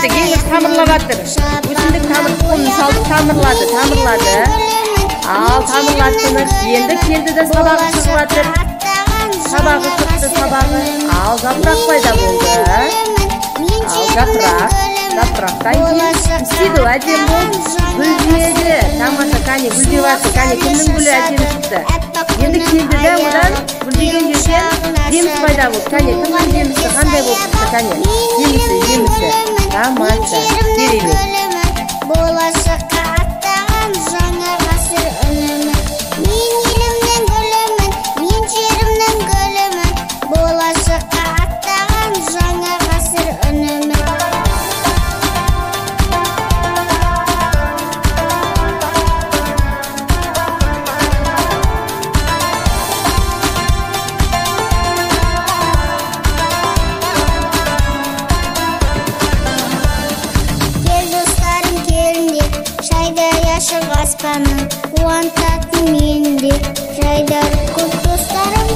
өсімдік еңіз тамырлап жатыр. Өсімдік тұқымын салды, тамырлады. Ал тамырлаттыңыз. Енді келді де сабағы шығып жатыр. Сабағы шықты, сабағы. Ал жапырақ пайда болды. Ал жапырақтан кейін істейді, әдем болды. Гүлдеді. Тамаша, кәне гүлдеп жатыр. Кәне кімнің гүлі әдемі шықты. Енді келді де одан гүлдеген жерден жеміс пайда болды. Кәне кімнің жемісі қандай болып шықты, кәне. Жемісі. Тамаша, керемет. Болашаққа аттаған жаңа ғасыр үнімін. Мен елімнің гүлімін, мен жерімнің гүлімін. Болашаққа аттаған жаңа ғасыр үнімін. Ашық аспаны қуантатын менде жайдары көп достарым.